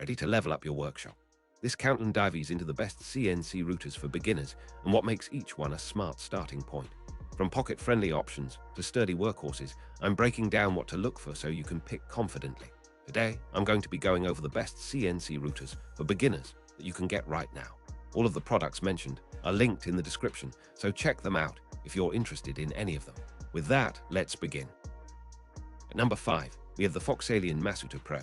Ready to level up your workshop? This countdown dives into the best CNC routers for beginners and what makes each one a smart starting point. From pocket-friendly options to sturdy workhorses, I'm breaking down what to look for so you can pick confidently. Today, I'm going to be going over the best CNC routers for beginners that you can get right now. All of the products mentioned are linked in the description, so check them out if you're interested in any of them. With that, let's begin. At number 5, we have the FoxAlien Masuter Pro.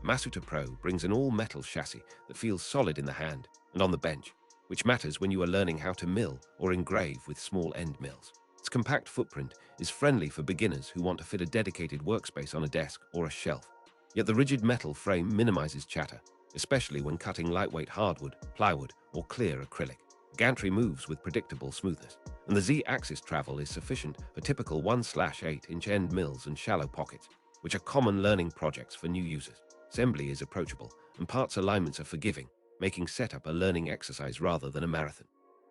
Masuter Pro brings an all-metal chassis that feels solid in the hand and on the bench, which matters when you are learning how to mill or engrave with small end mills. Its compact footprint is friendly for beginners who want to fit a dedicated workspace on a desk or a shelf. Yet the rigid metal frame minimizes chatter, especially when cutting lightweight hardwood, plywood, or clear acrylic. The gantry moves with predictable smoothness, and the Z-axis travel is sufficient for typical 1/8-inch end mills and shallow pockets, which are common learning projects for new users. Assembly is approachable, and parts alignments are forgiving, making setup a learning exercise rather than a marathon.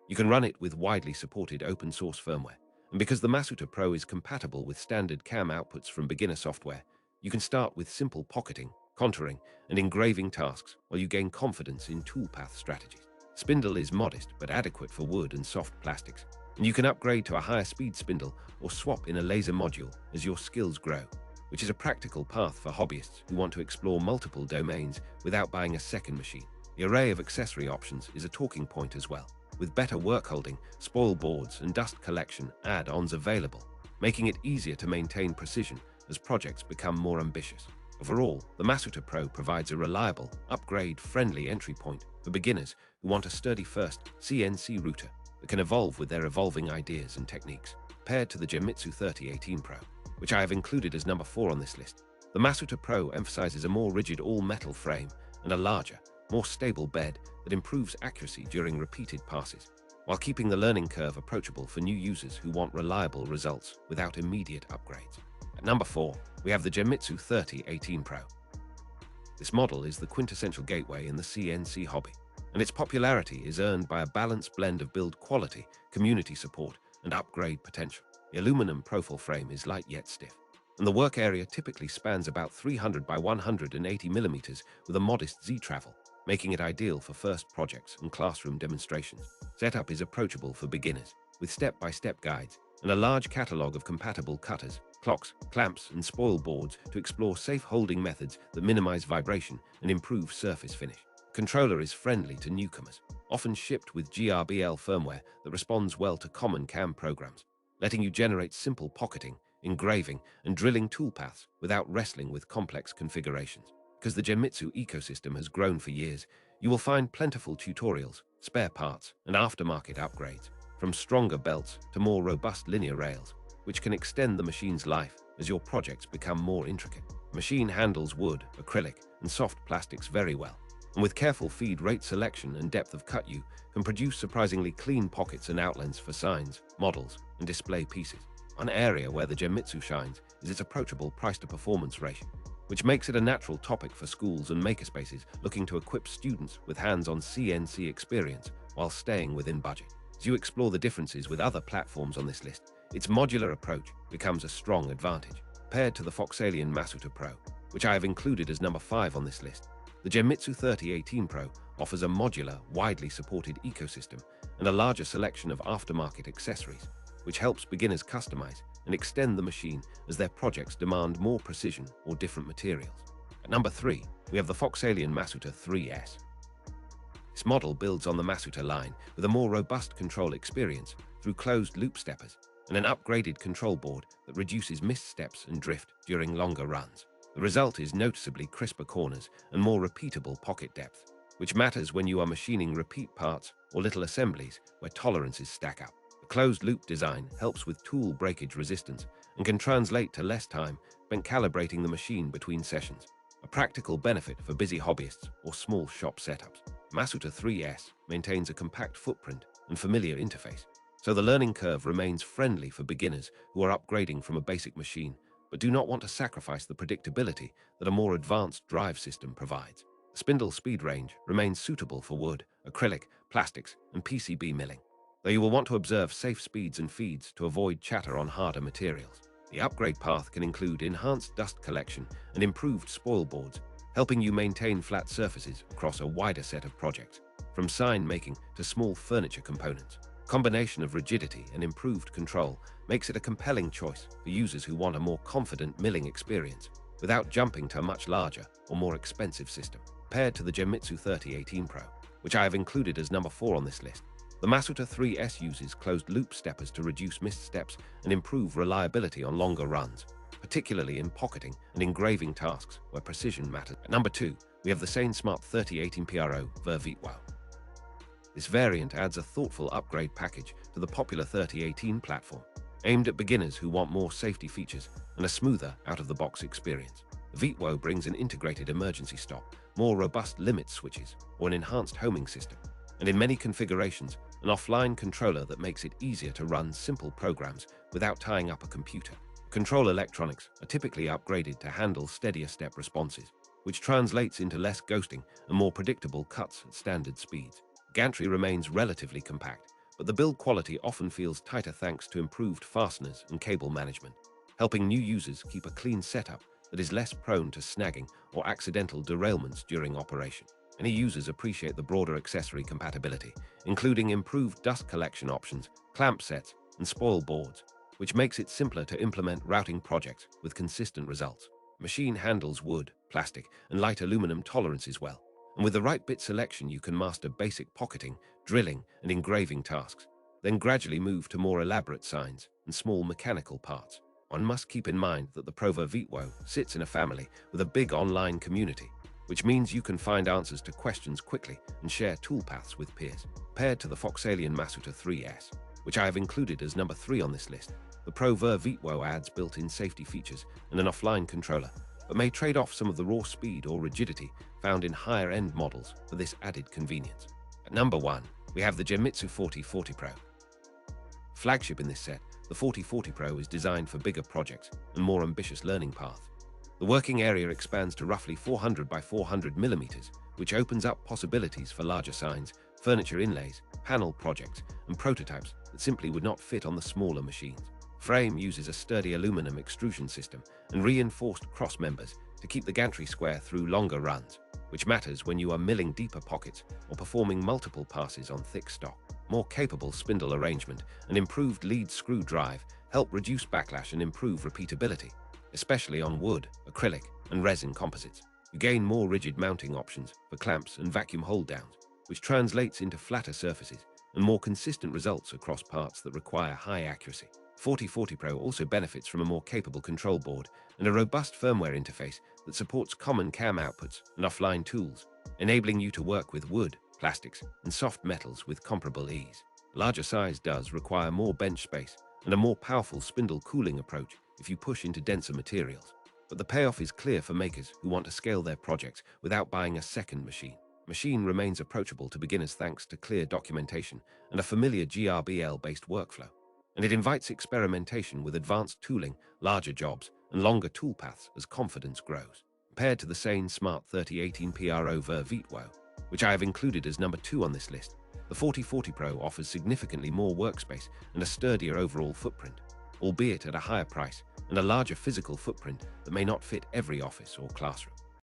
You can run it with widely supported open-source firmware, and because the Masuter Pro is compatible with standard CAM outputs from beginner software, you can start with simple pocketing, contouring, and engraving tasks while you gain confidence in toolpath strategies. Spindle is modest but adequate for wood and soft plastics, and you can upgrade to a higher speed spindle or swap in a laser module as your skills grow, which is a practical path for hobbyists who want to explore multiple domains without buying a second machine. The array of accessory options is a talking point as well, with better work holding, spoil boards, and dust collection add-ons available, making it easier to maintain precision as projects become more ambitious. Overall, the Masuter Pro provides a reliable, upgrade-friendly entry point for beginners who want a sturdy first CNC router that can evolve with their evolving ideas and techniques. Paired to the Genmitsu 3018 Pro, which I have included as number 4 on this list, the Masuter Pro emphasizes a more rigid all-metal frame and a larger, more stable bed that improves accuracy during repeated passes, while keeping the learning curve approachable for new users who want reliable results without immediate upgrades. At number 4, we have the Genmitsu 3018 Pro. This model is the quintessential gateway in the CNC hobby, and its popularity is earned by a balanced blend of build quality, community support, and upgrade potential. The aluminum profile frame is light yet stiff, and the work area typically spans about 300 by 180 millimeters with a modest Z-travel, making it ideal for first projects and classroom demonstrations. Setup is approachable for beginners, with step-by-step guides and a large catalog of compatible cutters, clocks, clamps, and spoil boards to explore safe holding methods that minimize vibration and improve surface finish. The controller is friendly to newcomers, often shipped with GRBL firmware that responds well to common CAM programs, letting you generate simple pocketing, engraving, and drilling toolpaths without wrestling with complex configurations. Because the Genmitsu ecosystem has grown for years, you will find plentiful tutorials, spare parts, and aftermarket upgrades, from stronger belts to more robust linear rails, which can extend the machine's life as your projects become more intricate. The machine handles wood, acrylic, and soft plastics very well, and with careful feed rate selection and depth of cut you can produce surprisingly clean pockets and outlines for signs, models, and display pieces. One area where the Genmitsu shines is its approachable price-to-performance ratio, which makes it a natural topic for schools and makerspaces looking to equip students with hands-on CNC experience while staying within budget. As you explore the differences with other platforms on this list, its modular approach becomes a strong advantage. Paired to the FoxAlien Masuter Pro, which I have included as number 5 on this list, the Genmitsu 3018 Pro offers a modular, widely supported ecosystem and a larger selection of aftermarket accessories, which helps beginners customize and extend the machine as their projects demand more precision or different materials. At number 3, we have the FoxAlien Masuter 3S. This model builds on the Masuter line with a more robust control experience through closed-loop steppers and an upgraded control board that reduces missteps and drift during longer runs. The result is noticeably crisper corners and more repeatable pocket depth, which matters when you are machining repeat parts or little assemblies where tolerances stack up. The closed-loop design helps with tool breakage resistance and can translate to less time spent calibrating the machine between sessions, a practical benefit for busy hobbyists or small shop setups. Masuter 3S maintains a compact footprint and familiar interface, so the learning curve remains friendly for beginners who are upgrading from a basic machine but do not want to sacrifice the predictability that a more advanced drive system provides. The spindle speed range remains suitable for wood, acrylic, plastics, and PCB milling, though you will want to observe safe speeds and feeds to avoid chatter on harder materials. The upgrade path can include enhanced dust collection and improved spoil boards helping you maintain flat surfaces across a wider set of projects, from sign making to small furniture components. Combination of rigidity and improved control makes it a compelling choice for users who want a more confident milling experience without jumping to a much larger or more expensive system. Paired to the Genmitsu 3018 Pro, which I have included as number 4 on this list, the Masuter 3S uses closed-loop steppers to reduce missed steps and improve reliability on longer runs, particularly in pocketing and engraving tasks where precision matters. At number 2, we have the SainSmart 3018 Pro Ver Vitwao. This variant adds a thoughtful upgrade package to the popular 3018 platform, aimed at beginners who want more safety features and a smoother out-of-the-box experience. The Vitwao brings an integrated emergency stop, more robust limit switches, or an enhanced homing system, and in many configurations, an offline controller that makes it easier to run simple programs without tying up a computer. Control electronics are typically upgraded to handle steadier step responses, which translates into less ghosting and more predictable cuts at standard speeds. Gantry remains relatively compact, but the build quality often feels tighter thanks to improved fasteners and cable management, helping new users keep a clean setup that is less prone to snagging or accidental derailments during operation. Many users appreciate the broader accessory compatibility, including improved dust collection options, clamp sets, and spoil boards, which makes it simpler to implement routing projects with consistent results. Machine handles wood, plastic, and light aluminum tolerances well, and with the right bit selection you can master basic pocketing, drilling, and engraving tasks, then gradually move to more elaborate signs and small mechanical parts. One must keep in mind that the Pro Ver Vitwao sits in a family with a big online community, which means you can find answers to questions quickly and share toolpaths with peers. Paired to the FoxAlien Masuter 3S, which I have included as number 3 on this list, the Pro Ver Vitwao adds built-in safety features and an offline controller, but may trade off some of the raw speed or rigidity found in higher-end models for this added convenience. At number 1, we have the Genmitsu 4040 Pro. Flagship in this set, the 4040 Pro is designed for bigger projects and more ambitious learning paths. The working area expands to roughly 400 by 400 millimeters, which opens up possibilities for larger signs, furniture inlays, panel projects, and prototypes that simply would not fit on the smaller machines. Frame uses a sturdy aluminum extrusion system and reinforced cross members to keep the gantry square through longer runs, which matters when you are milling deeper pockets or performing multiple passes on thick stock. More capable spindle arrangement and improved lead screw drive help reduce backlash and improve repeatability, especially on wood, acrylic, and resin composites. You gain more rigid mounting options for clamps and vacuum hold-downs, which translates into flatter surfaces and more consistent results across parts that require high accuracy. 4040 Pro also benefits from a more capable control board and a robust firmware interface that supports common CAM outputs and offline tools, enabling you to work with wood, plastics, and soft metals with comparable ease. Larger size does require more bench space and a more powerful spindle cooling approach if you push into denser materials, but the payoff is clear for makers who want to scale their projects without buying a second machine. Machine remains approachable to beginners thanks to clear documentation and a familiar GRBL-based workflow, and it invites experimentation with advanced tooling, larger jobs, and longer toolpaths as confidence grows. Paired to the SainSmart 3018 Pro Ver Vitwao, which I have included as number 2 on this list, the 4040 Pro offers significantly more workspace and a sturdier overall footprint, albeit at a higher price and a larger physical footprint that may not fit every office or classroom.